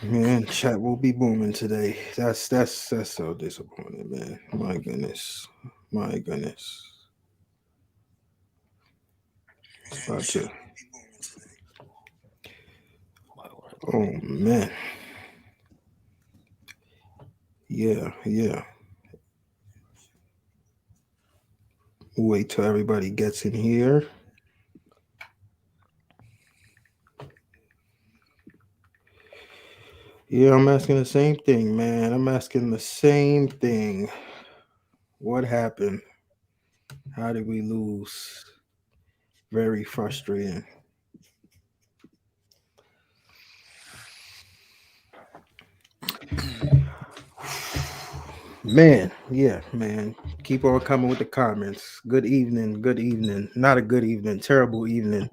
Man, chat will be booming today. That's so disappointing, man. My goodness. My goodness. About to, oh man. Yeah, yeah. Wait till everybody gets in here. Yeah, I'm asking the same thing, man. I'm asking the same thing. What happened? How did we lose? Very frustrating. Man, yeah, man. Keep on coming with the comments. Good evening, good evening. Not a good evening, terrible evening.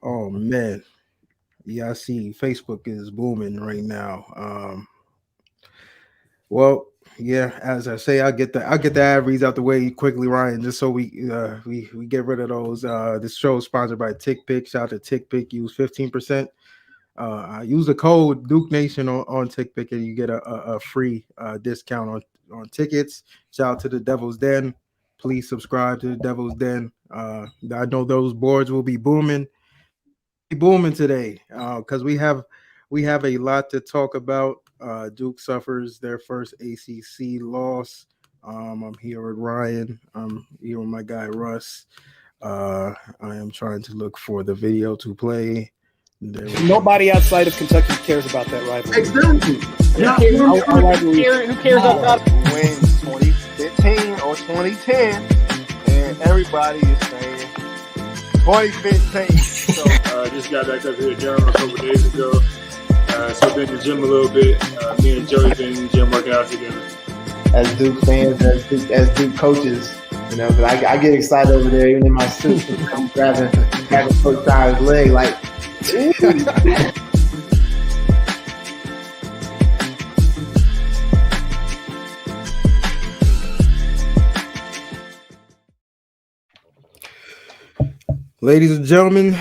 Oh man. Yeah, I see Facebook is booming right now. Well, yeah, as I say, I'll get the ad reads out the way quickly, Ryan, just so we get rid of those. This show is sponsored by TickPick. Shout out to TickPick. Use 15%. Use the code Duke Nation on TickPick and you get a free discount on tickets. Shout out to the Devil's Den. Please subscribe to the Devil's Den. I know those boards will be booming. They'll be booming today because we have a lot to talk about. Duke suffers their first ACC loss. I'm here with Ryan. I'm here with my guy Russ. I am trying to look for the video to play. There we go. Nobody outside of Kentucky cares about that rivalry. Exactly. Who cares about Who wins 2015 or 2010? And everybody is saying 2015. So just got back up here, John, a couple days ago. So been in the gym a little bit. Me and Joey been in the gym working out together. As Duke fans, as Duke coaches, but I get excited over there, even in my suit. I'm grabbing Coach Tyler's leg, like. Ladies and gentlemen,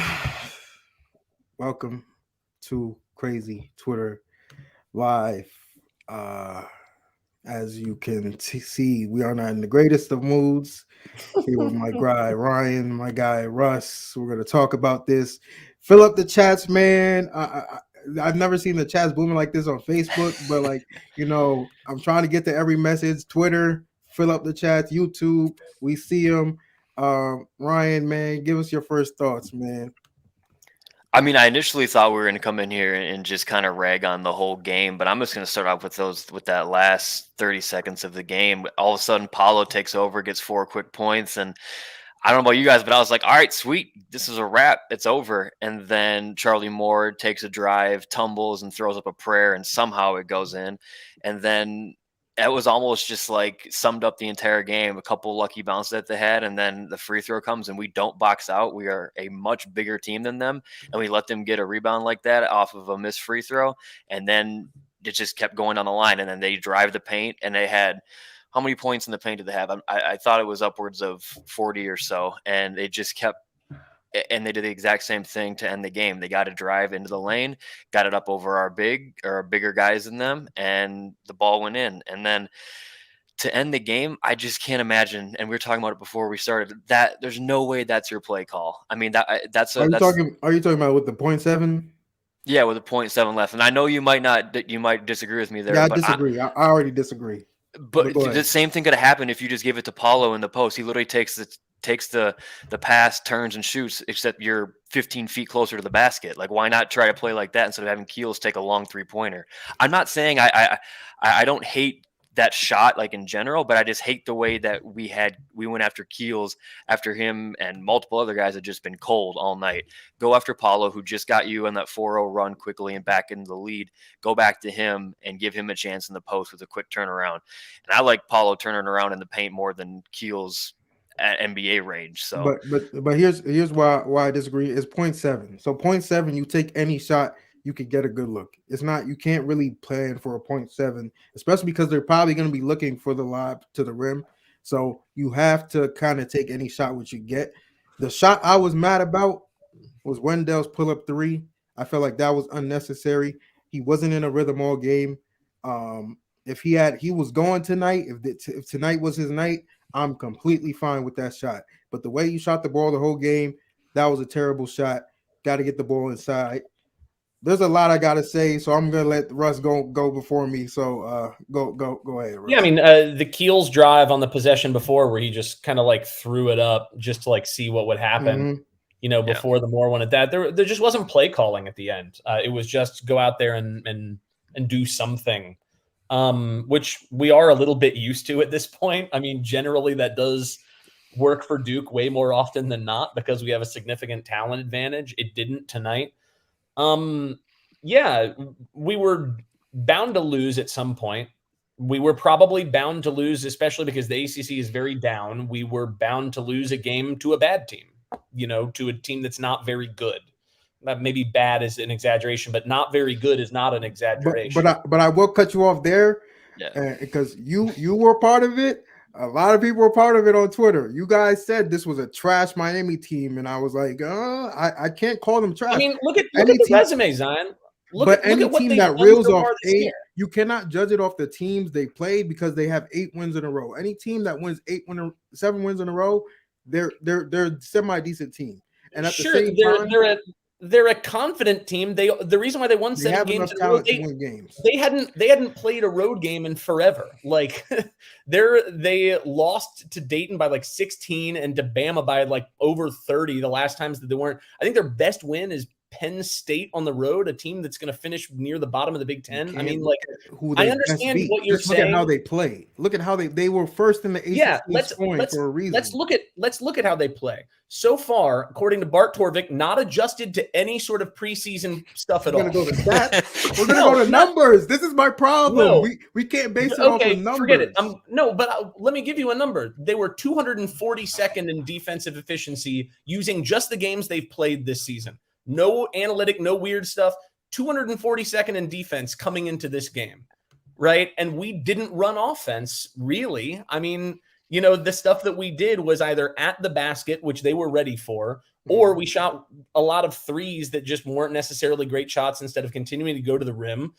welcome to Crazy Twitter Live. As you can see, we are not in the greatest of moods. Here with my guy Ryan, my guy Russ. We're gonna talk about this. Fill up the chats, man. I've never seen the chats booming like this on Facebook, but I'm trying to get to every message. Twitter, fill up the chats. YouTube, we see them. Ryan, man, give us your first thoughts, man. I mean, I initially thought we were going to come in here and just kind of rag on the whole game, but I'm just going to start off with that last 30 seconds of the game. All of a sudden, Paulo takes over, gets 4 quick points, and I don't know about you guys, but I was like, all right, sweet, this is a wrap, it's over. And then Charlie Moore takes a drive, tumbles, and throws up a prayer, and somehow it goes in. And then it was almost just like summed up the entire game. A couple lucky bounces that they had, and then the free throw comes, and we don't box out. We are a much bigger team than them, and we let them get a rebound like that off of a missed free throw, and then it just kept going on the line. And then they drive the paint, and they had how many points in the paint did they have? I thought it was upwards of 40 or so, and they just kept. And they did the exact same thing to end the game. They got a drive into the lane, got it up over our bigger guys than them, and the ball went in. And then to end the game, I just can't imagine. And we were talking about it before we started. That there's no way that's your play call. I mean, that's. Are you talking about with the 0.7? Yeah, with a 0.7 left. And I know you might disagree with me there. Yeah, I but disagree. I already disagree. But the same thing could have happened if you just give it to Paulo in the post. He literally takes the pass, turns, and shoots, except you're 15 feet closer to the basket. Like, why not try to play like that instead of having Keels take a long 3-pointer? I'm not saying I don't hate that shot, like, in general, but I just hate the way that we went after Keels after him and multiple other guys had just been cold all night. Go after Paulo, who just got you on that 4-0 run quickly and back into the lead. Go back to him and give him a chance in the post with a quick turnaround. And I like Paulo turning around in the paint more than Keels at NBA range. So but here's why I disagree. It's 0.7. So 0.7, you take any shot, you could get a good look. It's not, you can't really plan for a 0.7, especially because they're probably going to be looking for the lob to the rim. So you have to kind of take any shot which you get. The shot I was mad about was Wendell's pull-up 3. I felt like that was unnecessary. He wasn't in a rhythm all game. If he was going tonight, if tonight was his night, I'm completely fine with that shot. But the way you shot the ball the whole game, that was a terrible shot. Got to get the ball inside. There's a lot I gotta say, so I'm gonna let Russ go before me. So go ahead, Russ. Yeah, I mean the Keels drive on the possession before, where he just kind of like threw it up just to like see what would happen. Before the Moore one at that, there just wasn't play calling at the end. It was just go out there and do something, which we are a little bit used to at this point. I mean, generally that does work for Duke way more often than not because we have a significant talent advantage. It didn't tonight. We were bound to lose at some point. We were probably bound to lose, especially because the ACC is very down. We were bound to lose a game to a bad team, to a team that's not very good. Maybe bad is an exaggeration, but not very good is not an exaggeration. But I will cut you off there, because you were part of it. A lot of people were part of it on Twitter. You guys said this was a trash Miami team, and I was like, I can't call them trash. I mean, look at the resume, Zion. Look at what team that reels off 8, you cannot judge it off the teams they played because they have 8 wins in a row. Any team that wins 7 wins in a row, they're a semi-decent team. And at the same time, they're a confident team. The reason why they won 7 games in a row, they hadn't played a road game in forever. Like they lost to Dayton by like 16 and to Bama by like over 30 the last times that they weren't. I think their best win is Penn State on the road, a team that's going to finish near the bottom of the Big Ten. I mean, like, I understand what you're saying. Look at how they play. Look at how they were first in the ACC scoring for a reason. Let's look at how they play. So far, according to Bart Torvik, not adjusted to any sort of preseason stuff at all. We're going to go to numbers. This is my problem. No. We can't base it off of numbers. Forget it. Let me give you a number. They were 242nd in defensive efficiency using just the games they've played this season. No analytic, no weird stuff. 242nd in defense coming into this game, right? And we didn't run offense, really. I mean, the stuff that we did was either at the basket, which they were ready for, or we shot a lot of threes that just weren't necessarily great shots instead of continuing to go to the rim.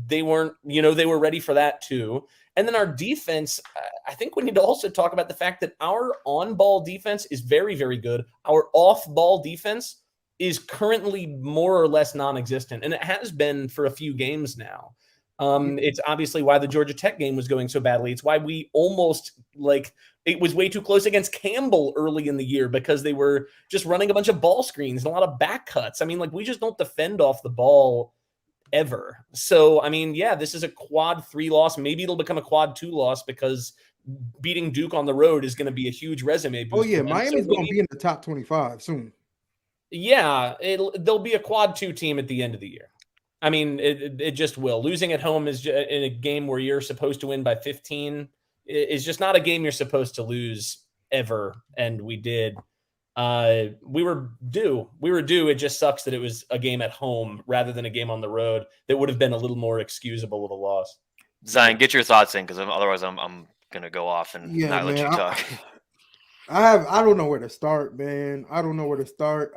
They weren't, they were ready for that too. And then our defense, I think we need to also talk about the fact that our on-ball defense is very, very good. Our off-ball defense is currently more or less non-existent, and it has been for a few games now. It's obviously why the Georgia Tech game was going so badly. It's why we almost, it was way too close against Campbell early in the year because they were just running a bunch of ball screens and a lot of back cuts. I mean, we just don't defend off the ball ever. So, I mean, this is a quad 3 loss. Maybe it'll become a quad 2 loss because beating Duke on the road is going to be a huge resume boost. Oh, yeah, Miami's going to be in the top 25 soon. Yeah, they'll be a quad 2 team at the end of the year. I mean, it just will. Losing at home is in a game where you're supposed to win by 15 is just not a game you're supposed to lose ever. And we did. We were due. It just sucks that it was a game at home rather than a game on the road that would have been a little more excusable of a loss. Zion, get your thoughts in because otherwise I'm going to go off and not let you talk. I don't know where to start, man. I don't know where to start.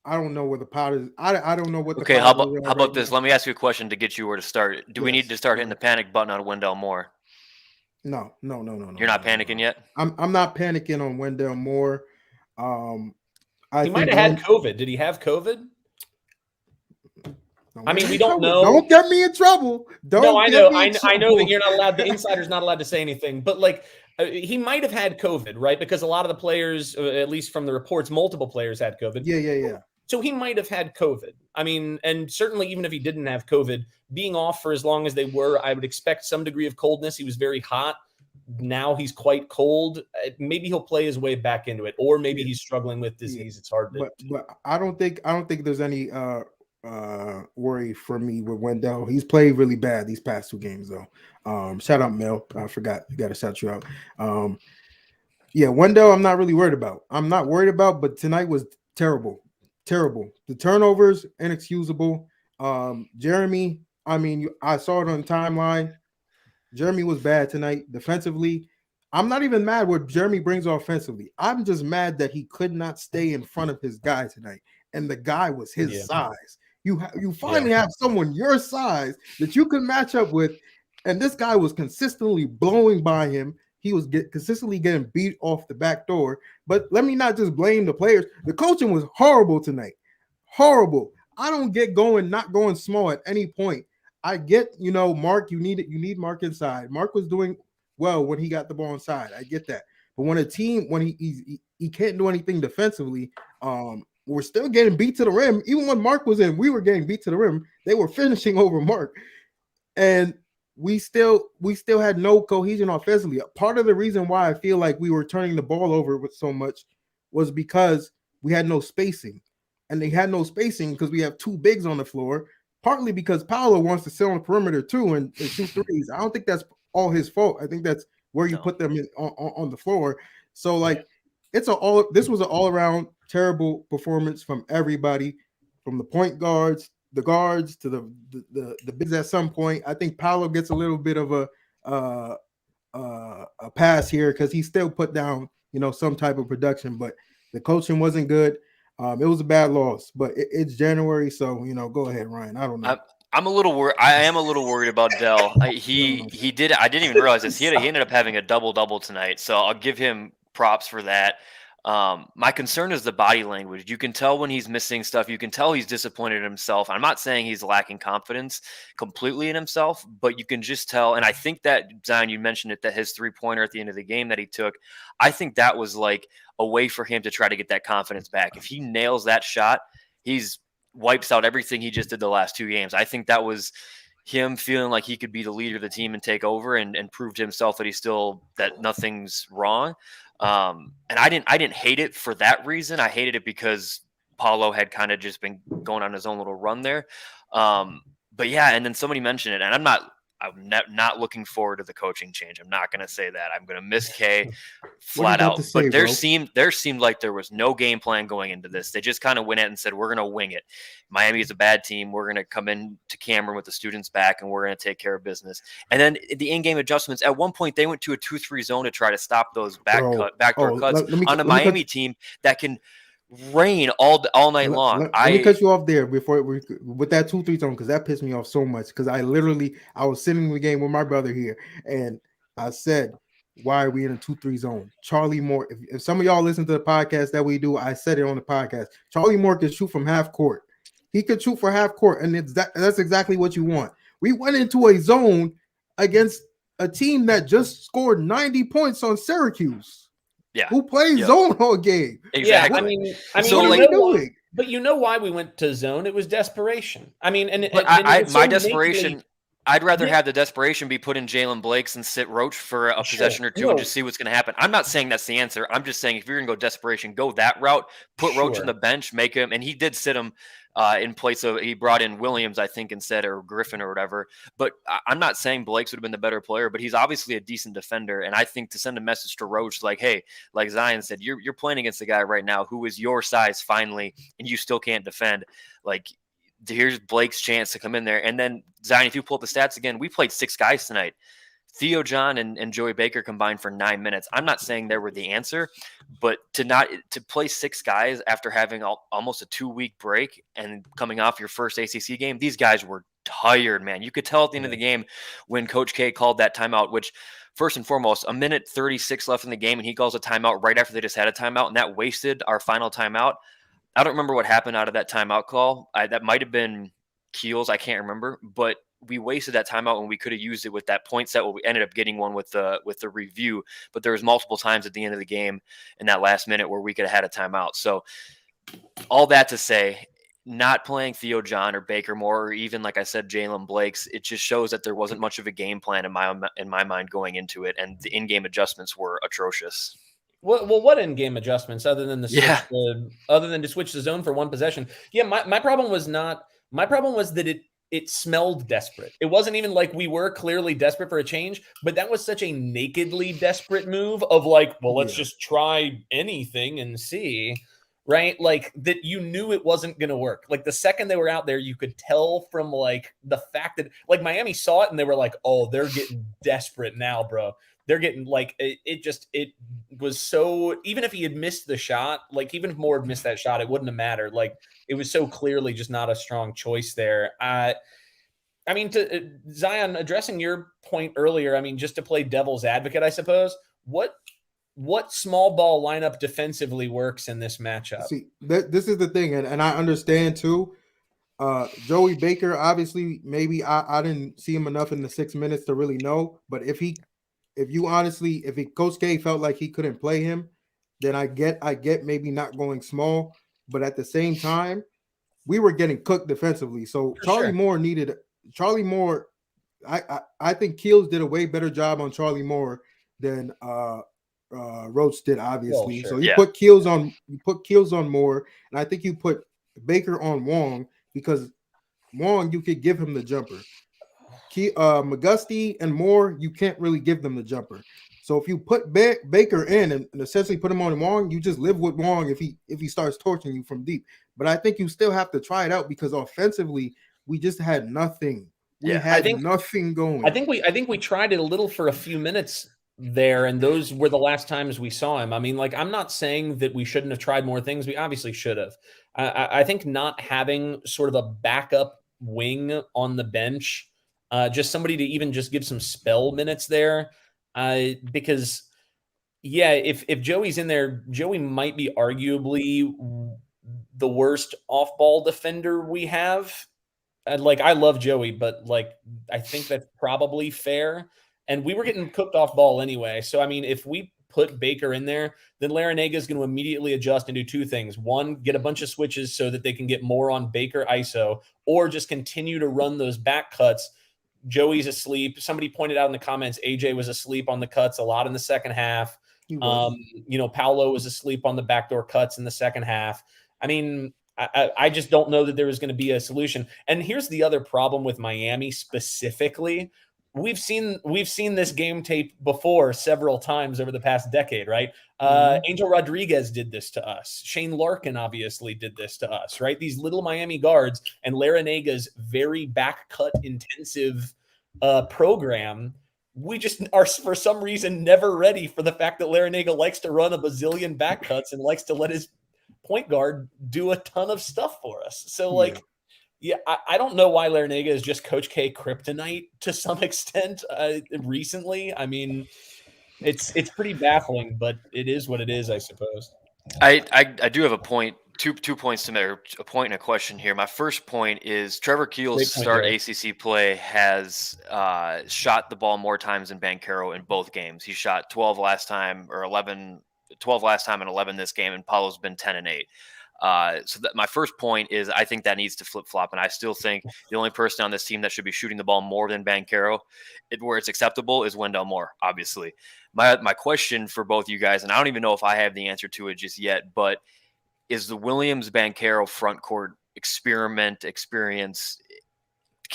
I don't know where the pot is. I don't know what the how about this? Let me ask you a question to get you where to start. Do we need to start hitting the panic button on Wendell Moore? No. You're not panicking yet? I'm not panicking on Wendell Moore. He might have had COVID. Did he have COVID? I mean, we don't know. Don't get me in trouble. I know that you're not allowed. The insider's not allowed to say anything. But he might have had COVID, right? Because a lot of the players, at least from the reports, multiple players had COVID. Yeah. So he might have had COVID. I mean, and certainly even if he didn't have COVID, being off for as long as they were, I would expect some degree of coldness. He was very hot. Now he's quite cold. Maybe he'll play his way back into it, or maybe he's struggling with disease. It's hard to. But I don't think there's any worry for me with Wendell. He's played really bad these past 2 games though. Shout out Mel. I forgot. You got to shout you out. Wendell I'm not really worried about. But tonight was terrible. The turnovers inexcusable. Jeremy, I mean, I saw it on the timeline. Jeremy was bad tonight defensively. I'm not even mad what Jeremy brings offensively. I'm just mad that he could not stay in front of his guy tonight. And the guy was his size. You finally have someone your size that you can match up with, and this guy was consistently blowing by him. He was consistently getting beat off the back door. But let me not just blame the players. The coaching was horrible tonight. Horrible. I don't get not going small at any point. I get, Mark, you need Mark inside. Mark was doing well when he got the ball inside. I get that. But when he can't do anything defensively, we're still getting beat to the rim. Even when Mark was in, we were getting beat to the rim. They were finishing over Mark. And we still had no cohesion offensively. Part of the reason why I feel like we were turning the ball over with so much was because we had no spacing. And they had no spacing because we have two bigs on the floor, partly because Paolo wants to sit on the perimeter too and shoot threes. I don't think that's all his fault. I think that's where you put them on the floor. So this was an all-around terrible performance from everybody, from the point guards, the guards, to the bigs at some point. I think Paolo gets a little bit of a pass here because he still put down, some type of production, but the coaching wasn't good. It was a bad loss, but it's January, so go ahead, Ryan. I don't know. I'm a little worried. I am a little worried about Dell. He did. I didn't even realize this. He ended up having a double tonight, so I'll give him props for that. My concern is the body language. You can tell when he's missing stuff. You can tell he's disappointed in himself. I'm not saying he's lacking confidence completely in himself, but you can just tell. And I think that, Zion, you mentioned it, that his 3-pointer at the end of the game that he took, I think that was like a way for him to try to get that confidence back. If he nails that shot, he's wipes out everything he just did the last 2 games. I think that was him feeling like he could be the leader of the team and take over and prove to himself that nothing's wrong. And I didn't hate it for that reason. I hated it because Paulo had kind of just been going on his own little run there. But yeah, and then somebody mentioned it, and I'm not looking forward to the coaching change. I'm not going to say that. I'm going to miss K flat out. But there seemed like there was no game plan going into this. They just kind of went in and said, we're going to wing it. Miami is a bad team. We're going to come in to Cameron with the students back, and we're going to take care of business. And then the in-game adjustments, at one point, they went to a 2-3 zone to try to stop those backdoor cuts on a Miami team that can rain all night long. Let me cut you off there before with that 2-3 zone, because that pissed me off so much. Because I was sitting in the game with my brother here, and I said, why are we in a 2-3 zone? Charlie Moore, if some of y'all listen to the podcast that we do, I said it on the podcast. Charlie Moore can shoot from half court. He could shoot for half court, and that's exactly what you want. We went into a zone against a team that just scored 90 points on Syracuse. Yeah, who plays zone all game? Exactly. Yeah, I mean, so what are we doing? But you know why we went to zone? It was desperation. I mean, my desperation. I'd rather have the desperation be put in Jalen Blake's and sit Roach for a possession or two and just see what's going to happen. I'm not saying that's the answer. I'm just saying if you're going to go desperation, go that route. Put Roach on the bench, make him, and he did sit him in place of, he brought in Williams, I think, instead, or Griffin or whatever. But I'm not saying Blake's would have been the better player, but he's obviously a decent defender. And I think to send a message to Roach like, hey, like Zion said, you're playing against a guy right now who is your size finally, and you still can't defend. Like, here's Blake's chance to come in there. And then, Zion, if you pull up the stats again, we played 6 guys tonight. Theo John and Joey Baker combined for 9 minutes. I'm not saying they were the answer, but to play 6 guys after having almost a 2-week break and coming off your first ACC game, these guys were tired, man. You could tell at the end of the game when Coach K called that timeout, which first and foremost, 1:36 left in the game, and he calls a timeout right after they just had a timeout, and that wasted our final timeout. I don't remember what happened out of that timeout call. That might have been Keels. I can't remember, but we wasted that timeout when we could have used it with that point set. Well, we ended up getting one with the review, but there was multiple times at the end of the game in that last minute where we could have had a timeout. So all that to say, not playing Theo John or Baker Moore, or even, like I said, Jalen Blake's, it just shows that there wasn't much of a game plan in my mind going into it, and the in-game adjustments were atrocious. Well, what in-game adjustments other than to switch the zone for one possession? Yeah, my problem was that it smelled desperate. It wasn't even like we were clearly desperate for a change, but that was such a nakedly desperate move of like, well, let's just try anything and see, right? Like that you knew it wasn't going to work. Like the second they were out there, you could tell from like the fact that like Miami saw it and they were like, oh, they're getting desperate now, bro. they're getting like it was so, even if he had missed the shot, like even if Moore had missed that shot, it wouldn't have mattered. Like it was so clearly just not a strong choice there. I mean, to Zion, addressing your point earlier, I mean, just to play devil's advocate, I suppose, what small ball lineup defensively works in this matchup? See, this is the thing, and I understand too. Joey Baker, obviously, maybe I didn't see him enough in the 6 minutes to really know. But if Coach K felt like he couldn't play him, then I get maybe not going small. But at the same time, we were getting cooked defensively. So Charlie Moore. I think Keels did a way better job on Charlie Moore than Roach did, obviously. Sure. So you put Keels on Moore, and I think you put Baker on Wong, because Wong, you could give him the jumper. McGusty and Moore, you can't really give them the jumper. So if you put Baker in and essentially put him on Wong, you just live with Wong if he starts torching you from deep. But I think you still have to try it out, because offensively we just had nothing. We had nothing going. I think we tried it a little for a few minutes there, and those were the last times we saw him. I mean, like, I'm not saying that we shouldn't have tried more things. We obviously should have. I think not having sort of a backup wing on the bench, just somebody to even just give some spell minutes there, because if Joey's in there, Joey might be arguably the worst off-ball defender we have. Like, I love Joey, but like, I think that's probably fair. And we were getting cooked off ball anyway. So, I mean, if we put Baker in there, then Larrañaga is going to immediately adjust and do two things. One, get a bunch of switches so that they can get more on Baker ISO, or just continue to run those back cuts. Joey's asleep. Somebody pointed out in the comments, AJ was asleep on the cuts a lot in the second half. Paolo was asleep on the backdoor cuts in the second half. I mean, I just don't know that there was going to be a solution. And here's the other problem with Miami specifically. We've seen this game tape before several times over the past decade, right? Angel Rodriguez did this to us. Shane Larkin obviously did this to us, right? These little Miami guards and Larrañaga's very back cut intensive program. We just are, for some reason, never ready for the fact that Larrañaga likes to run a bazillion back cuts and likes to let his point guard do a ton of stuff for us. So, like, I don't know why Larrañaga is just Coach K kryptonite to some extent recently. I mean, it's pretty baffling, but it is what it is, I suppose. I do have a point, two points to make, or a point and a question here. My first point is Trevor Keels' start ACC play has shot the ball more times than Banchero in both games. He shot 12 last time, or 12 last time and 11 this game, and Paulo's been 10 and 8. So my first point is I think that needs to flip-flop, and I still think the only person on this team that should be shooting the ball more than Banchero, where it's acceptable, is Wendell Moore, obviously. My question for both you guys, and I don't even know if I have the answer to it just yet, but is the Williams-Banchero front court experience,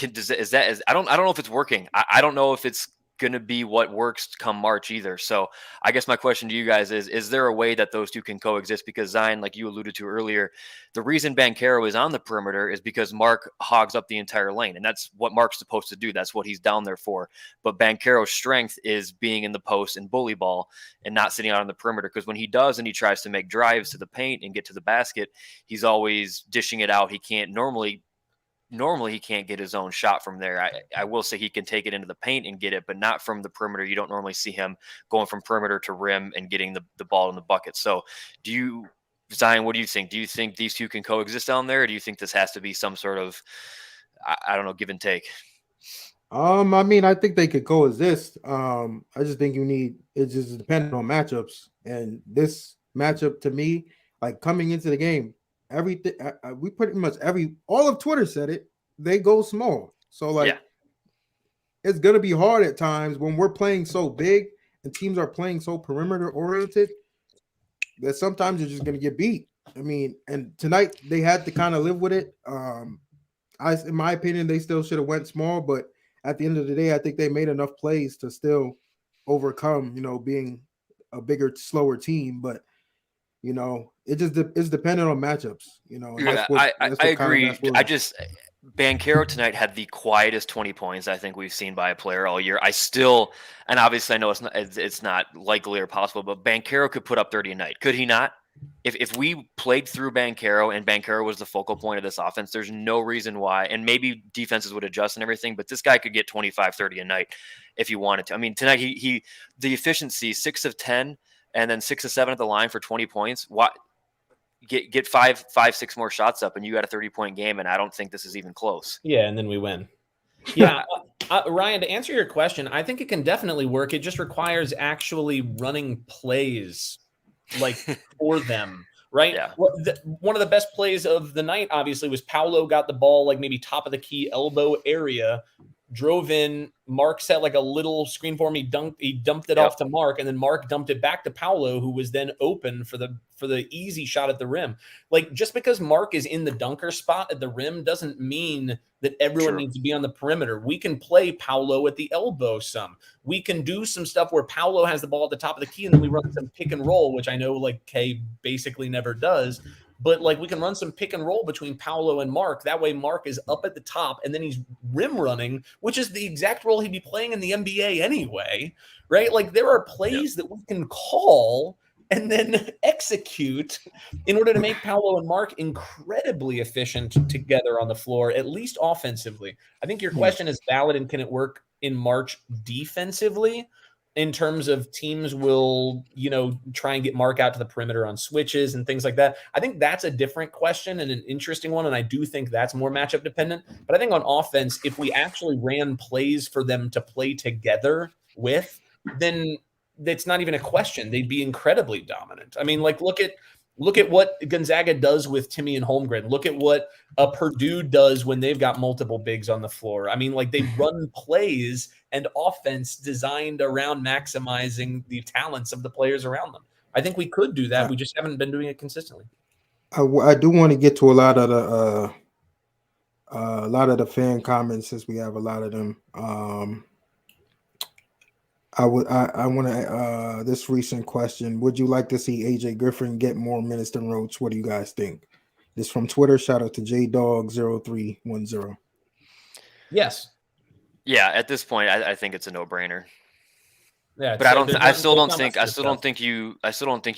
I don't know if it's working. I don't know if it's going to be what works come March either. So I guess my question to you guys is there a way that those two can coexist? Because Zion, like you alluded to earlier, the reason Banchero is on the perimeter is because Mark hogs up the entire lane. And that's what Mark's supposed to do. That's what he's down there for. But Banchero's strength is being in the post and bully ball and not sitting out on the perimeter. Because when he does and he tries to make drives to the paint and get to the basket, he's always dishing it out. He can't normally he can't get his own shot from there. I will say he can take it into the paint and get it, but not from the perimeter. You don't normally see him going from perimeter to rim and getting the ball in the bucket. So Zion, what do you think? Do you think these two can coexist down there? Or do you think this has to be some sort of, I don't know, give and take? I mean, I think they could coexist. I just think it's just dependent on matchups. And this matchup, to me, like coming into the game, everything we pretty much all of Twitter said it. They go small, so like it's gonna be hard at times when we're playing so big and teams are playing so perimeter oriented that sometimes you're just gonna get beat. I mean, and tonight they had to kind of live with it. In my opinion, they still should have went small, but at the end of the day, I think they made enough plays to still overcome, being a bigger, slower team, but. It's dependent on matchups. I agree. Banchero tonight had the quietest 20 points I think we've seen by a player all year. I still, and obviously I know it's not likely or possible, but Banchero could put up 30 a night. Could he not? If we played through Banchero and Banchero was the focal point of this offense, there's no reason why, and maybe defenses would adjust and everything, but this guy could get 25, 30 a night if he wanted to. I mean, tonight he the efficiency 6 of 10 and then 6 of 7 at the line for 20 points. What? Get five, 6 more shots up, and you got a 30-point game, and I don't think this is even close. Yeah, and then we win. Yeah, Ryan, to answer your question, I think it can definitely work. It just requires actually running plays like for them, right? Yeah. One of the best plays of the night, obviously, was Paolo got the ball like maybe top of the key elbow area, drove in. Mark set like a little screen for him. He dumped it off to Mark, and then Mark dumped it back to Paolo, who was then open for the easy shot at the rim. Like, just because Mark is in the dunker spot at the rim doesn't mean that everyone needs to be on the perimeter. We can play Paolo at the elbow some. We can do some stuff where Paolo has the ball at the top of the key, and then we run some pick and roll, which I know like Kay basically never does. But like we can run some pick and roll between Paolo and Mark. That way Mark is up at the top and then he's rim running, which is the exact role he'd be playing in the NBA anyway, right? Like there are plays that we can call and then execute in order to make Paolo and Mark incredibly efficient together on the floor, at least offensively. I think your question is valid, and can it work in March defensively? In terms of teams will, try and get Mark out to the perimeter on switches and things like that. I think that's a different question and an interesting one, and I do think that's more matchup dependent. But I think on offense, if we actually ran plays for them to play together with, then it's not even a question. They'd be incredibly dominant. I mean, like look at what Gonzaga does with Timmy and Holmgren. Look at what Purdue does when they've got multiple bigs on the floor. I mean, like they run plays and offense designed around maximizing the talents of the players around them. I think we could do that. We just haven't been doing it consistently. I do want to get to a lot of the fan comments, since we have a lot of them. I want to this recent question: would you like to see AJ Griffin get more minutes than Roach? What do you guys think? This from Twitter. Shout out to JDog0310. Yes. Yeah, at this point, I think it's a no-brainer. Yeah, but I still don't think you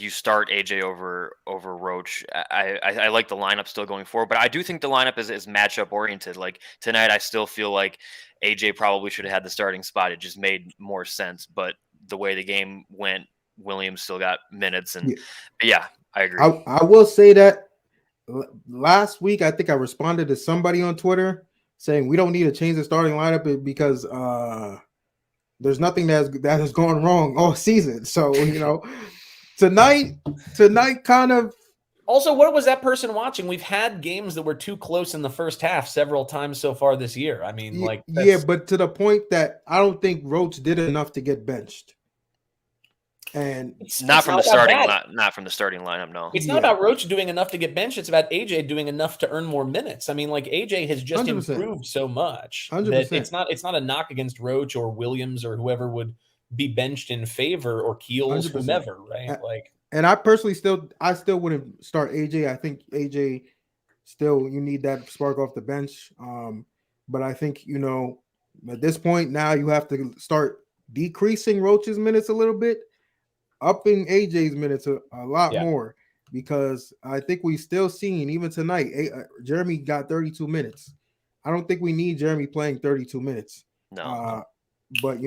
start AJ over Roach. I like the lineup still going forward, but I do think the lineup is matchup oriented. Like tonight, I still feel like AJ probably should have had the starting spot. It just made more sense. But the way the game went, Williams still got minutes, and I agree. I will say that last week, I think I responded to somebody on Twitter saying we don't need to change the starting lineup because there's nothing that has gone wrong all season. So tonight kind of. Also, what was that person watching? We've had games that were too close in the first half several times so far this year. I mean, but to the point that I don't think Roach did enough to get benched. And not from the starting lineup. No, it's not about Roach doing enough to get benched. It's about AJ doing enough to earn more minutes. I mean, like AJ has just 100%. Improved so much 100%. That it's not a knock against Roach or Williams or whoever would be benched in favor, or Keels, 100%. Whomever, right? And I personally still wouldn't start AJ. I think AJ still, you need that spark off the bench. But I think at this point now you have to start decreasing Roach's minutes a little bit, upping AJ's minutes a lot more, because I think we've still seen, even tonight, Jeremy got 32 minutes. I don't think we need Jeremy playing 32 minutes. No. But,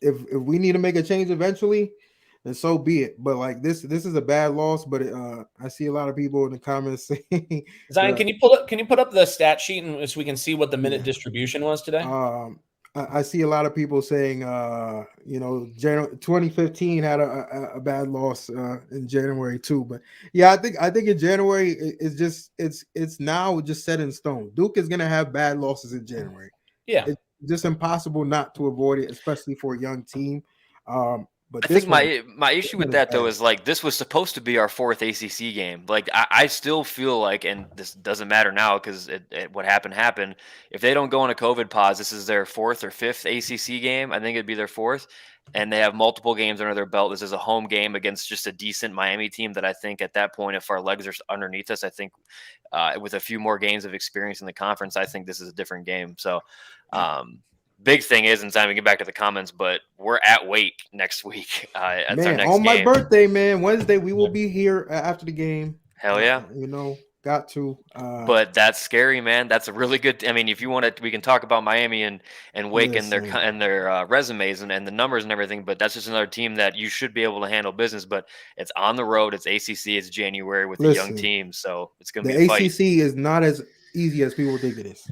if we need to make a change eventually, then so be it. But like this is a bad loss. But I see a lot of people in the comments saying, Zion, can you put up the stat sheet and so we can see what the minute distribution was today? I see a lot of people saying, 2015 had a bad loss in January too. But I think in January it's now just set in stone. Duke is gonna have bad losses in January. Yeah, it's just impossible not to avoid it, especially for a young team. But I think my issue with that though is like this was supposed to be our 4th ACC game. Like I still feel like, and this doesn't matter now because what happened. If they don't go on a COVID pause, this is their 4th or 5th ACC game. I think it'd be their 4th, and they have multiple games under their belt. This is a home game against just a decent Miami team that I think at that point, if our legs are underneath us, I think with a few more games of experience in the conference, I think this is a different game. So. Big thing is, and time to get back to the comments, but we're at Wake next week. That's our next on my game. birthday, man, Wednesday, we will be here after the game. Hell yeah. Got to. But that's scary, man. That's a really good. I mean, if you want to, we can talk about Miami and Wake and their resumes and the numbers and everything. But that's just another team that you should be able to handle business. But it's on the road. It's ACC. It's January with a young team, so it's going to be a fight. The ACC is not as easy as people think it is.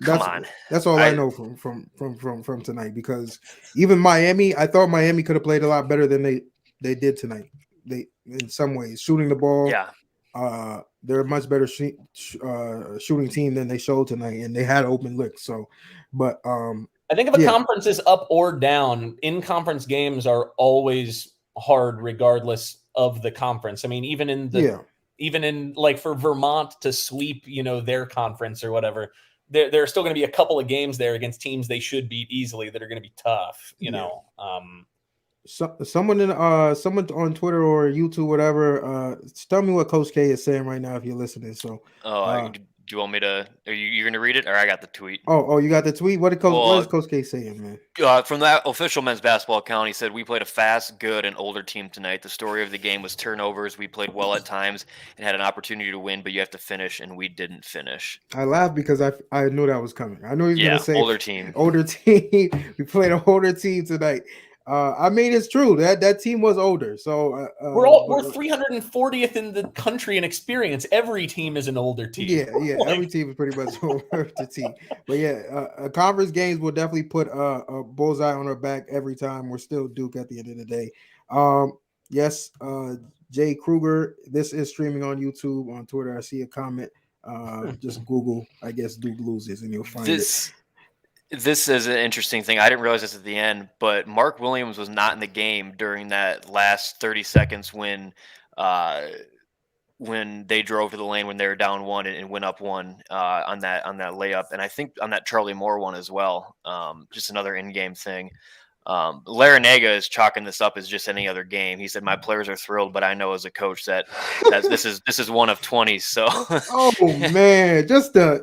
Come on. That's all I know from tonight, because even Miami, I thought Miami could have played a lot better than they did tonight. They, in some ways, shooting the ball. Yeah. They're a much better shooting team than they showed tonight, and they had open looks. So, but I think if a conference is up or down, in-conference games are always hard, regardless of the conference. I mean, even in like for Vermont to sweep, their conference or whatever, there are still going to be a couple of games there against teams they should beat easily that are going to be tough. Someone on Twitter or YouTube, whatever, tell me what Coach K is saying right now if you're listening. So, do you want me to? Are you going to read it, or I got the tweet? Oh, you got the tweet. What is Coach K saying, man? From the official men's basketball account, he said, "We played a fast, good, and older team tonight. The story of the game was turnovers. We played well at times and had an opportunity to win, but you have to finish, and we didn't finish." I laughed because I knew that was coming. I knew he was going to say older team. Older team. We played an older team tonight. I mean, it's true that team was older. So we're 340th in the country in experience. Every team is an older team. Yeah. Every team is pretty much older team. But conference games will definitely put a bullseye on our back every time. We're still Duke at the end of the day. Yes, Jay Kruger. This is streaming on YouTube, on Twitter. I see a comment. Just Google, I guess, Duke loses, and you'll find it. This is an interesting thing. I didn't realize this at the end, but Mark Williams was not in the game during that last 30 seconds when they drove to the lane when they were down 1 and went up 1 on that layup, and I think on that Charlie Moore one as well. Just another in-game thing. Larinaga is chalking this up as just any other game. He said, "My players are thrilled, but I know as a coach that this is one of 20." So, oh man, just a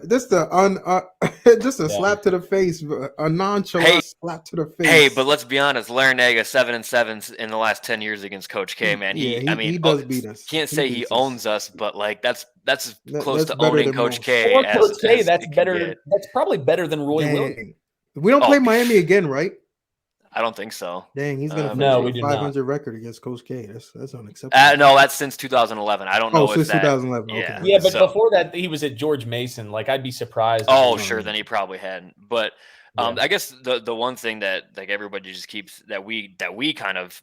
slap to the face, a nonchalant slap to the face. Hey, but let's be honest, Larinaga 7-7 in the last 10 years against Coach K. Man, he does beat us. Can't say he owns us, but like that's close to owning Coach K. Or Coach K, that's better. That's probably better than Roy Williams. We don't play Miami again, right? I don't think so. Dang, he's going to finish a 500 record against Coach K. That's unacceptable. No, that's since 2011. I don't know. Since 2011. Okay. Yeah, but before that, he was at George Mason. Like, I'd be surprised. Oh, sure. Then he probably hadn't. But I guess the one thing that like everybody just keeps that we kind of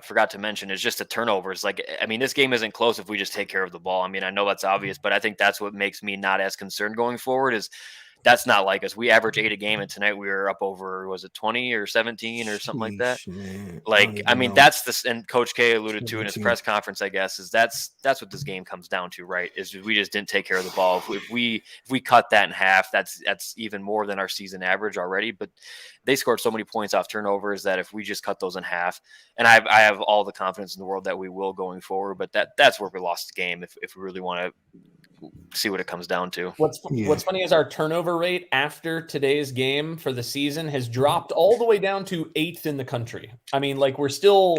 forgot to mention is just the turnovers. Like, I mean, this game isn't close if we just take care of the ball. I mean, I know that's obvious, but I think that's what makes me not as concerned going forward is. That's not like us. We average 8 a game, and tonight we were up over, was it 20 or 17 or something like that? Man. Like, I mean, that's this, and Coach K alluded to in his press conference, I guess, is that's what this game comes down to, right? Is we just didn't take care of the ball. If we cut that in half, that's even more than our season average already. But they scored so many points off turnovers that if we just cut those in half, and I have all the confidence in the world that we will going forward. But that's where we lost the game if we really want to see what it comes down to. What's funny is our turnover rate after today's game for the season has dropped all the way down to 8th in the country. I mean, like, we're still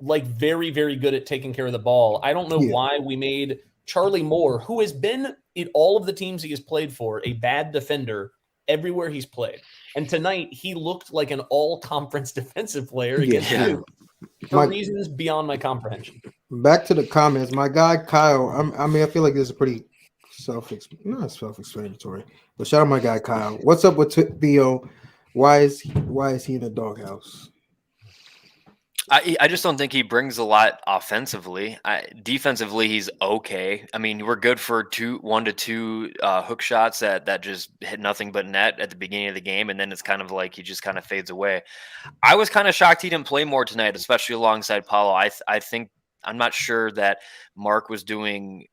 like very, very good at taking care of the ball. I don't know why we made Charlie Moore, who has been in all of the teams he has played for, a bad defender everywhere he's played. And tonight he looked like an all-conference defensive player against Duke for reasons beyond my comprehension. Back to the comments. My guy Kyle, I feel like this is pretty not self-explanatory, but shout out my guy Kyle. What's up with Theo? Why is he in the doghouse? I just don't think he brings a lot offensively. Defensively, he's okay. I mean, we're good for 1 to 2 hook shots that just hit nothing but net at the beginning of the game, and then it's kind of like he just kind of fades away. I was kind of shocked he didn't play more tonight, especially alongside Paulo. I think I'm not sure that Mark was doing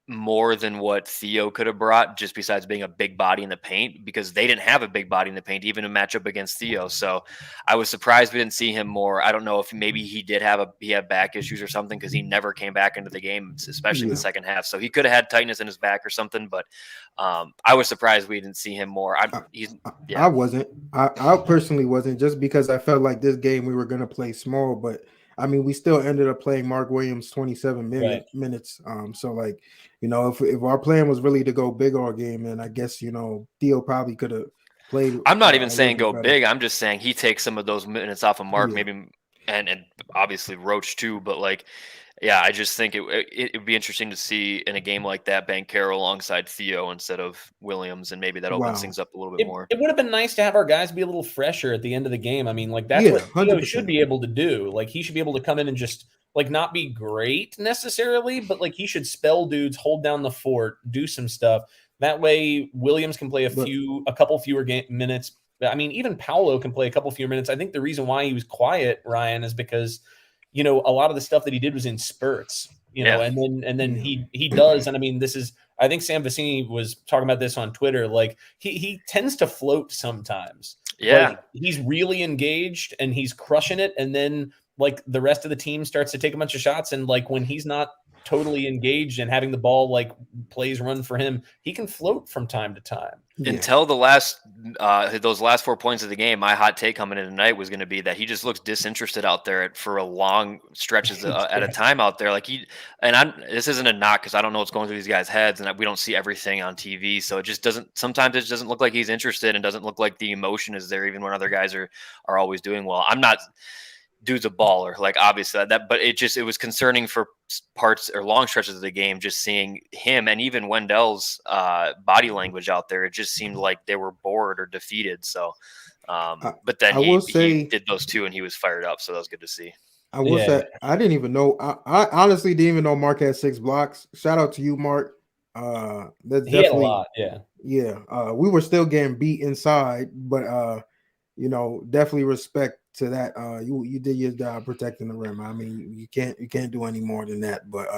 more than what Theo could have brought, just besides being a big body in the paint, because they didn't have a big body in the paint, even in matchup against Theo. So I was surprised we didn't see him more. I don't know if maybe he had back issues or something, because he never came back into the game, especially in the second half. So he could have had tightness in his back or something. But I was surprised we didn't see him more. I wasn't. I personally wasn't, just because I felt like this game we were going to play small, but I mean, we still ended up playing Mark Williams 27 minutes. So like, if our plan was really to go big all game, then I guess, Theo probably could have played. I'm not even saying go big. I'm just saying he takes some of those minutes off of Mark, maybe, and obviously Roach too. But like, yeah, I just think it would be interesting to see in a game like that Banchero alongside Theo instead of Williams, and maybe that opens things up a little bit more. It would have been nice to have our guys be a little fresher at the end of the game. I mean, like that's what Theo 100%. should be able to do. Like he should be able to come in and just like not be great necessarily, but like he should spell dudes, hold down the fort, do some stuff. That way Williams can play a couple fewer minutes. I mean, even Paulo can play a couple fewer minutes. I think the reason why he was quiet, Ryan, is because a lot of the stuff that he did was in spurts, and then he does. And I mean, I think Sam Vecini was talking about this on Twitter. Like he tends to float sometimes. Yeah. Like, he's really engaged and he's crushing it. And then like the rest of the team starts to take a bunch of shots. And like, when he's not totally engaged and having the ball, like plays run for him, he can float from time to time. Until those last 4 points of the game, my hot take coming in tonight was going to be that he just looks disinterested out there for a long stretches at a time out there. Like this isn't a knock, because I don't know what's going through these guys' heads, and we don't see everything on TV. So sometimes it doesn't look like he's interested, and doesn't look like the emotion is there, even when other guys are always doing well. I'm not. Dude's a baller, like obviously but it was concerning for parts or long stretches of the game, just seeing him and even Wendell's body language out there. It just seemed like they were bored or defeated. So, but then he did those two and he was fired up. So that was good to see. I will say I didn't even know. I honestly didn't even know Mark had 6 blocks. Shout out to you, Mark. That's he had a lot. Yeah. We were still getting beat inside, but definitely respect to that. You did your job protecting the rim. I mean, you can't do any more than that. But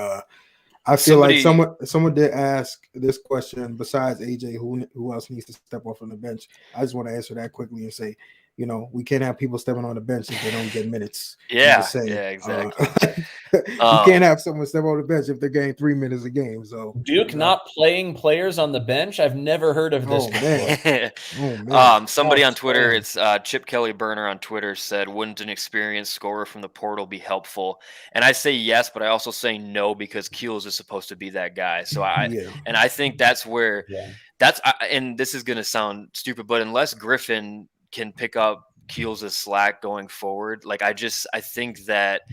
I feel like someone did ask this question besides AJ, who else needs to step off on the bench. I just want to answer that quickly and say, we can't have people stepping on the bench if they don't get minutes. Yeah, exactly. You can't have someone step on the bench if they're getting 3 minutes a game. So Duke not playing players on the bench. I've never heard of this before. Somebody on Twitter, it's Chip Kelly Burner on Twitter, said, "Wouldn't an experienced scorer from the portal be helpful?" And I say yes, but I also say no, because Keels is supposed to be that guy. So I think that's where and this is going to sound stupid, but unless Griffin can pick up Keels' slack going forward, like I think that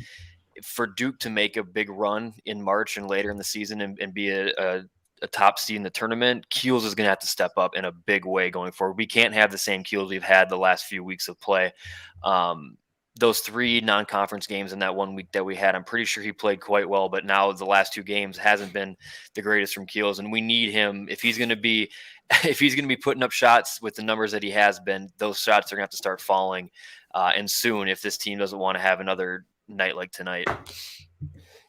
for Duke to make a big run in March and later in the season and be a top seed in the tournament, Keels is going to have to step up in a big way going forward. We can't have the same Keels we've had the last few weeks of play. Those 3 non-conference games in that 1 week that we had, I'm pretty sure he played quite well, but now the last 2 games hasn't been the greatest from Keels, and we need him if he's going to be putting up shots with the numbers that he has been. Those shots are going to have to start falling, and soon, if this team doesn't want to have another night like tonight.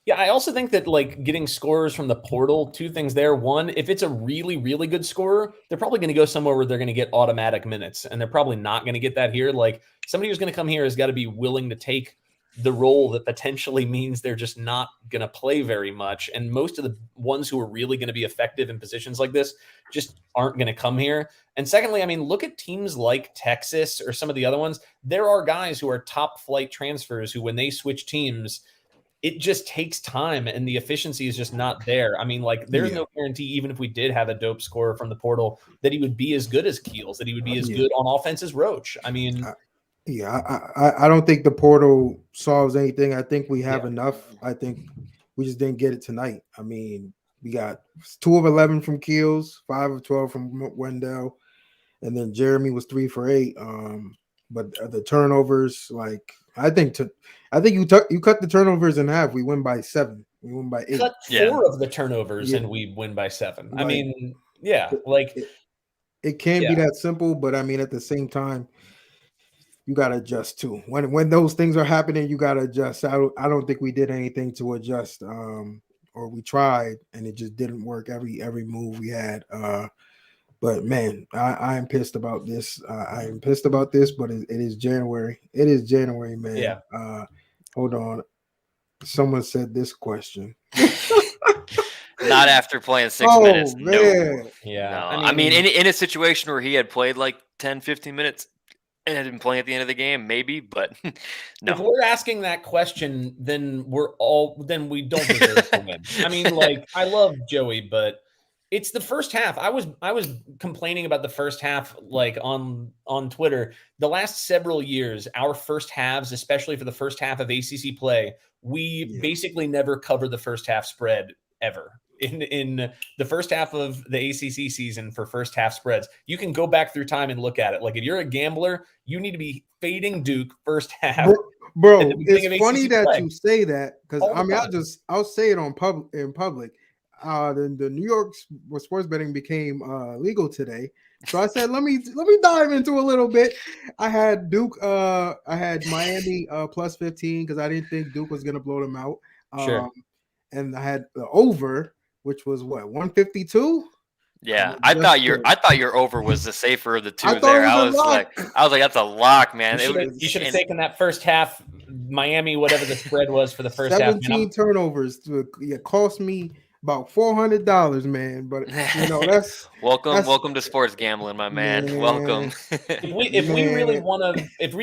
Yeah, I also think that like getting scorers from the portal, 2 things there. One, if it's a really, really good scorer, they're probably going to go somewhere where they're going to get automatic minutes, and they're probably not going to get that here. Like somebody who's going to come here has got to be willing to take the role that potentially means they're just not going to play very much. And most of the ones who are really going to be effective in positions like this just aren't going to come here. And secondly, I mean, look at teams like Texas or some of the other ones. There are guys who are top flight transfers who, when they switch teams, it just takes time and the efficiency is just not there. I mean, like there's no guarantee, even if we did have a dope scorer from the portal, that he would be as good as Keels, that he would be as good on offense as Roach. I mean, I don't think the portal solves anything. I think we have enough. I think we just didn't get it tonight. I mean, we got 2 of 11 from Keels, 5 of 12 from Wendell, and then Jeremy was 3 for 8. But the turnovers, like I think you cut the turnovers in half. We win by 7. We win by 8. Cut 4 of the turnovers Yeah. and we win by 7. I Like, mean, yeah, like it can't be that simple, but I mean at the same time, you gotta adjust too. When those things are happening, you gotta adjust. I don't think we did anything to adjust. Or we tried and it just didn't work every move we had. But man, I am pissed about this. I am pissed about this, but it is January. It is January, man. Yeah. Hold on. Someone said this question. Not after playing 6 minutes. Man. No. Yeah. No. I mean in a situation where he had played like 10, 15 minutes and had been playing at the end of the game, maybe, but no. If we're asking that question, then we don't deserve to win. I mean, like, I love Joey, but it's the first half. I was complaining about the first half, like on Twitter. The last several years, our first halves, especially for the first half of ACC play, we basically never cover the first half spread ever. In the first half of the ACC season for first half spreads, you can go back through time and look at it. Like if you're a gambler, you need to be fading Duke first half. Bro, it's funny that you say that because I mean I'll say it in public. The New York sports betting became legal today, so I said let me dive into a little bit. I had Duke, I had Miami plus 15 because I didn't think Duke was gonna blow them out. Sure. And I had the over, which was what 152. Yeah, I thought your over was the safer of the two there. I was like, that's a lock, man. You should have taken that first half, Miami, whatever the spread was for the first 17 half. 17 turnovers. It cost me about $400, man. But you know that's welcome to sports gambling, my man. Yeah. Welcome. if we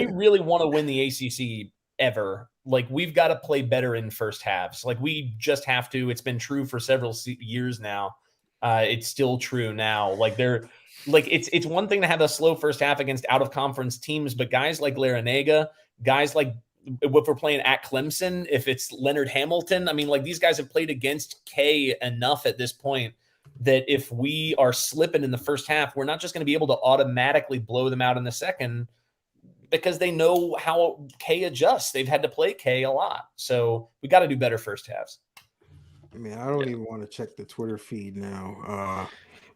really want to win the ACC ever, like we've got to play better in first halves. Like we just have to. It's been true for several years now. It's still true now. Like it's one thing to have a slow first half against out of conference teams, but guys like Larinaga, guys like if we're playing at Clemson, if it's Leonard Hamilton, I mean, like these guys have played against K enough at this point that if we are slipping in the first half, we're not just going to be able to automatically blow them out in the second because they know how K adjusts. They've had to play K a lot. So we got to do better first halves. I mean, I don't even want to check the Twitter feed now.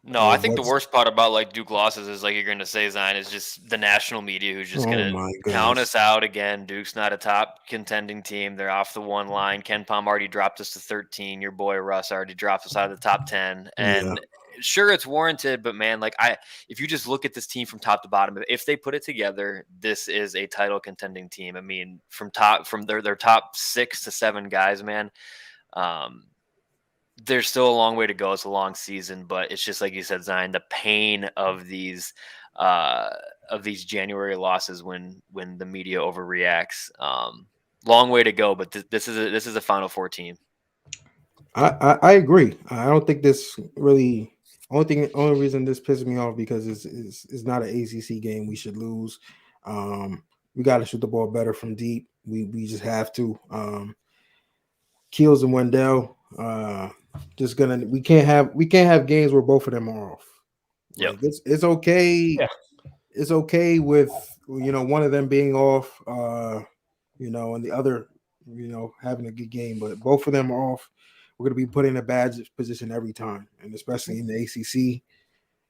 No, I think the worst part about like Duke losses is like you're going to say, Zion, is just the national media who's just going to count us out again. Duke's not a top contending team. They're off the one line. Ken Palm already dropped us to 13. Your boy Russ already dropped us out of the top 10. And sure, it's warranted, but man, like if you just look at this team from top to bottom, if they put it together, this is a title contending team. I mean, from their top 6 to 7 guys, man. There's still a long way to go. It's a long season, but it's just like you said, Zion, the pain of these January losses when the media overreacts. Long way to go, but this is a Final Four team. I agree. I don't think this really. Only reason this pisses me off because it's not an ACC game. We should lose. We got to shoot the ball better from deep. We just have to. Keels and Wendell. We can't have games where both of them are off. Yep. Like it's okay. Yeah. It's okay with one of them being off, and the other, having a good game, but both of them are off. We're gonna be put in a bad position every time, and especially in the ACC,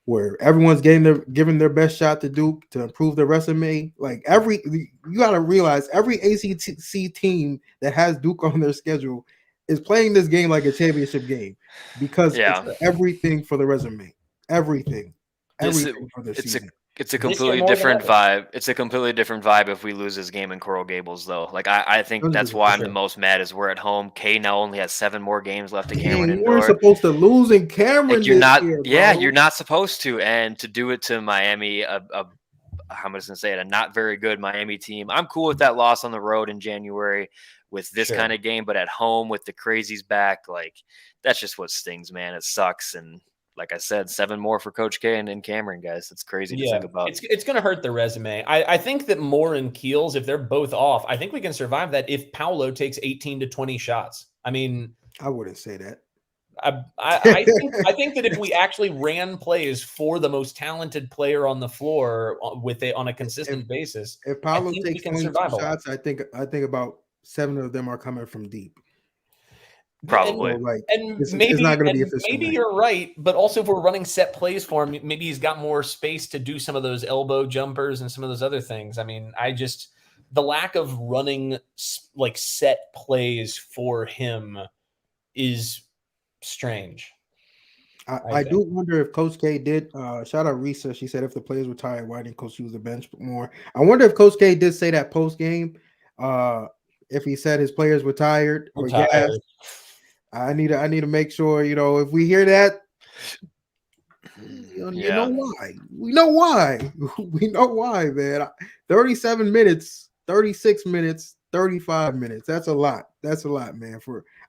where everyone's giving their best shot to Duke to improve their resume. Like you got to realize every ACC team that has Duke on their schedule is playing this game like a championship game because it's everything for the resume, everything for the season. It's a completely different vibe. It's a completely different vibe if we lose this game in Coral Gables, though. Like I think that's why I'm the most mad is we're at home. K now only has 7 more games left at Cameron Indoor. We're supposed to lose in Cameron. Like you're not supposed to, and to do it to Miami, I'm just gonna say it, a not very good Miami team. I'm cool with that loss on the road in January with this kind of game, but at home with the crazies back, like that's just what stings, man. It sucks. And like I said, 7 more for Coach K and Cameron, guys. It's crazy to think about. It's going to hurt the resume. I think that Moore and Keels, if they're both off, I think we can survive that if Paolo takes 18 to 20 shots. I mean, I wouldn't say that. I think that if we actually ran plays for the most talented player on the floor on a consistent basis, If I Paolo think we takes can 22 survive a lot. shots, I think about 7 of them are coming from deep. Probably. So, like, And it's maybe not going to be efficient. maybe you're right, but also if we're running set plays for him, maybe he's got more space to do some of those elbow jumpers and some of those other things. I mean, the lack of running like set plays for him is strange. I do wonder if Coach K did shout out Risa. She said if the players were tired, why didn't Coach use the bench more? I wonder if Coach K did say that post game. If he said his players were tired or gassed. I need to make sure, if we hear that, you know why. We know why. We know why, man. 37 minutes, 36 minutes, 35 minutes. That's a lot. That's a lot, man.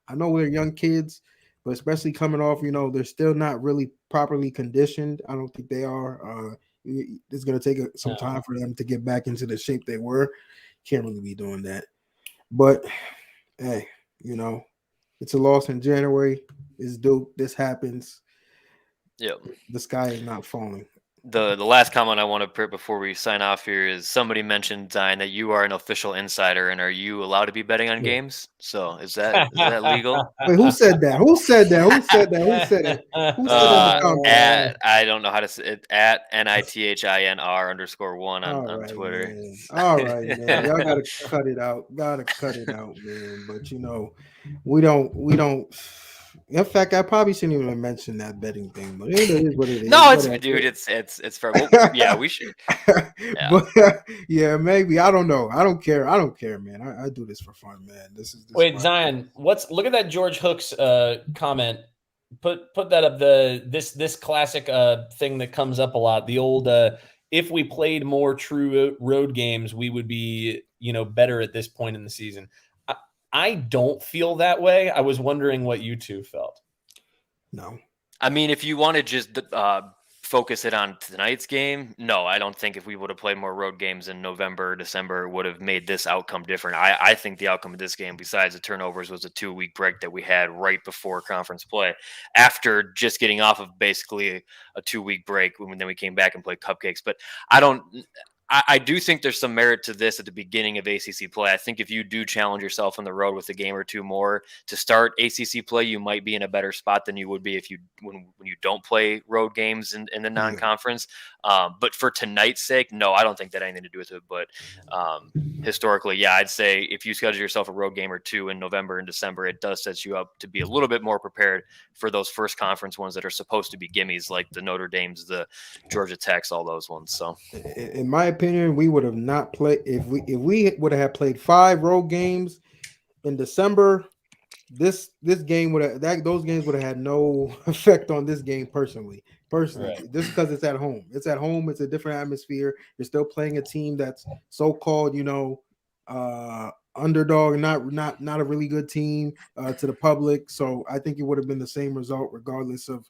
I know we're young kids, but especially coming off, they're still not really properly conditioned. I don't think they are. It's going to take some time for them to get back into the shape they were. Can't really be doing that. But, hey, it's a loss in January. It's Duke. This happens. Yep. The sky is not falling. The last comment I want to put before we sign off here is somebody mentioned, Zion, that you are an official insider, and are you allowed to be betting on games? So is that legal? Wait, who said that? Who said that? Who said that? Who said it? Who said it in the comments? I don't know how to say it. At NITHINR_1 on Twitter. Man. All right, man. Y'all gotta cut it out. Man. But we don't. In fact, I probably shouldn't even mention that betting thing, but it is what it is. No, dude, it's fair. Well, yeah, we should. Yeah. But yeah, maybe. I don't know. I don't care, man. I do this for fun, man. This Wait, fun. Zion, look at that George Hooks comment. Put that up, this classic thing that comes up a lot. The old if we played more true road games, we would be, better at this point in the season. I don't feel that way. I was wondering what you two felt. No. I mean, if you want to just focus it on tonight's game, no, I don't think if we would have played more road games in November, December, it would have made this outcome different. I think the outcome of this game, besides the turnovers, was a 2-week break that we had right before conference play. After just getting off of basically a 2-week break, then we came back and played cupcakes. But I do think there's some merit to this at the beginning of ACC play. I think if you do challenge yourself on the road with a game or two more to start ACC play, you might be in a better spot than you would be if when you don't play road games in the non-conference. But for tonight's sake, no, I don't think that had anything to do with it. But historically, yeah, I'd say if you schedule yourself a road game or two in November and December, it does set you up to be a little bit more prepared for those first conference ones that are supposed to be gimmies, like the Notre Dames, the Georgia Techs, all those ones. So, in my opinion, we would have not played if we would have played 5 road games in December. Those games would have had no effect on this game personally. Right. Just because it's at home. It's at home. It's a different atmosphere. You're still playing a team that's so-called, underdog, not a really good team to the public. So I think it would have been the same result regardless of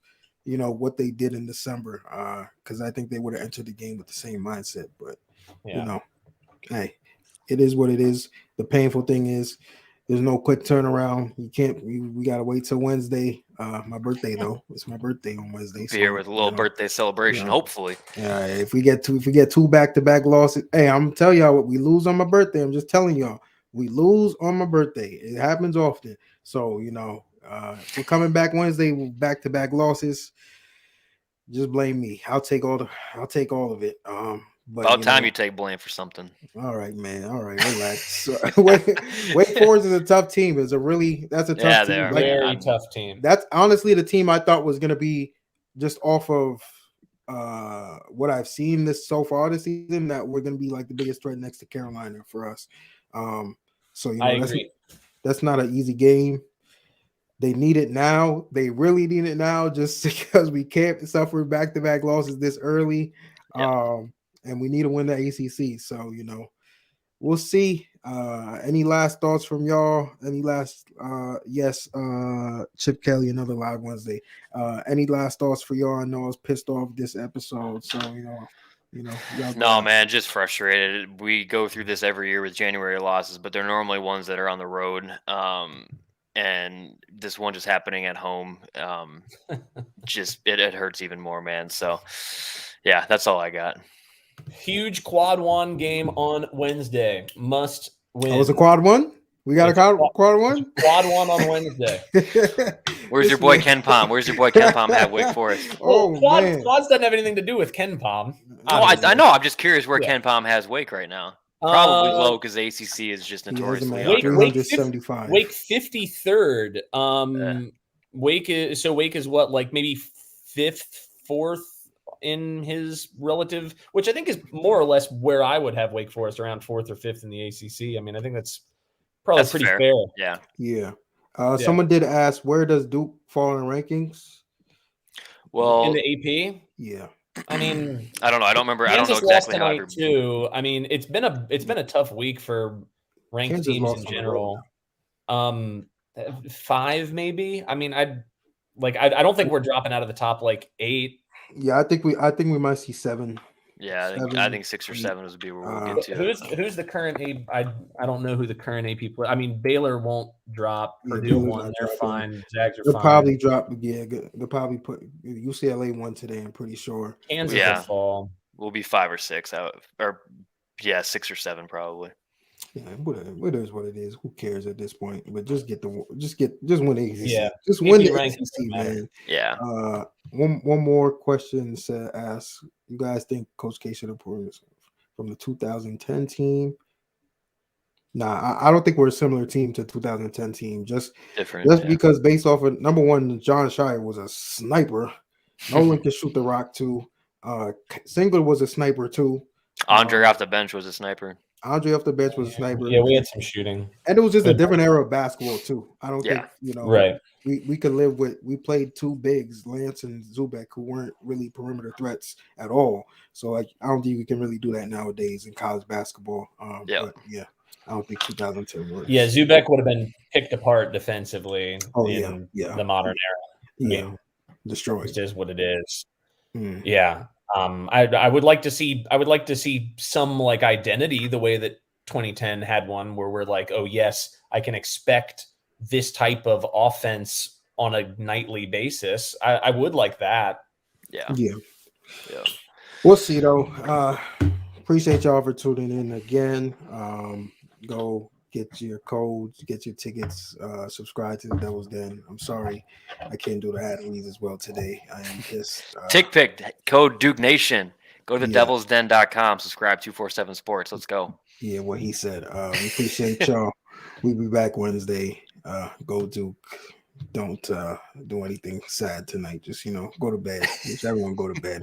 what they did in December, because I think they would have entered the game with the same mindset. But hey, it is what it is. The painful thing is there's no quick turnaround. You can't. We gotta wait till Wednesday. My birthday though. It's my birthday on Wednesday. So, here with a little birthday celebration, hopefully. Yeah. If we get 2 back-to-back losses, hey, I'm telling y'all what, we lose on my birthday. I'm just telling y'all, we lose on my birthday. It happens often. So if we're coming back Wednesday with back-to-back losses, just blame me. I'll take all of it. But about time you take blame for something. All right, man. All right, relax. Wake Forest is a tough team. That's a tough team. They are very tough team. That's honestly the team I thought was going to be just off of what I've seen so far this season. That we're going to be like the biggest threat next to Carolina for us. So I agree. That's not an easy game. They need it now. They really need it now, just because we can't suffer back-to-back losses this early. Yep. And we need to win the ACC. So, we'll see. Any last thoughts from y'all? Any last, yes, Chip Kelly, another live Wednesday. Any last thoughts for y'all? I know I was pissed off this episode. So, no, man, just frustrated. We go through this every year with January losses, but they're normally ones that are on the road. and this one just happening at home, just it hurts even more, man. So, yeah, that's all I got. Huge quad one game on Wednesday. Must win. Oh, it's a quad one. We got It's a quad one. Quad one on Wednesday. Where's your boy Ken Palm? Where's your boy Ken Palm at Wake Forest? Oh, man. Quads doesn't have anything to do with Ken Palm. No, I know. I'm just curious where Ken Palm has Wake right now. Probably low because ACC is just notoriously Wake, under. 375. Wake 53rd. Wake is what, like maybe 5th, 4th in his relative, which I think is more or less where I would have Wake Forest, around 4th or 5th in the ACC. I mean, I think that's probably pretty fair. Yeah. Yeah. Someone did ask, where does Duke fall in rankings? Well, in the AP. Yeah. I mean, I don't know. I don't remember. Kansas I don't know exactly how. too. I mean, it's been a tough week for ranked Kansas teams lost in on the general. 5 maybe. I mean, I don't think we're dropping out of the top like 8. Yeah, I think we might see 7. Yeah, I think 6 or 7 would be where we'll get to. Who's the current AP? I don't know who the current AP player. I mean, Baylor won't drop. Yeah, Purdue won. They're fine. Zags are They'll fine. probably drop. Yeah, they'll probably put UCLA won today. I'm pretty sure. Kansas will fall. We'll be 5 or 6 out, or 6 or 7 probably. Yeah, it is what it is. Who cares at this point? But just win the ACC. Yeah, just win the ACC, man. Yeah. One more question asked. You guys think Coach K should have pulled from the 2010 team? Nah, I don't think we're a similar team to 2010 team. Just different. Because based off of number one, John Shire was a sniper. Nolan can shoot the rock too. Singler was a sniper too. Andre off the bench was a sniper. Andre off the bench was a sniper. Yeah, we had some shooting. And it was just a different era of basketball too. I don't think, right. We could live with, we played 2 bigs, Lance and Zubek, who weren't really perimeter threats at all. So I don't think we can really do that nowadays in college basketball. But yeah, I don't think 2010 works. Yeah, Zubek would have been picked apart defensively in the modern era. Yeah, destroyed. It is what it is. Yeah. I would like to see some like identity the way that 2010 had one, where we're like, oh yes, I can expect this type of offense on a nightly basis. I would like that. Yeah. We'll see though. Appreciate y'all for tuning in again. Go get your codes, get your tickets, subscribe to the Devil's Den. I'm sorry I can't do the ad reads as well today. I am just TickPick code Duke Nation. Go to devilsden.com, subscribe 247 Sports. Let's go. Yeah, what he said. We appreciate y'all. We'll be back Wednesday. Go Duke. Don't do anything sad tonight. Just go to bed. Just everyone go to bed.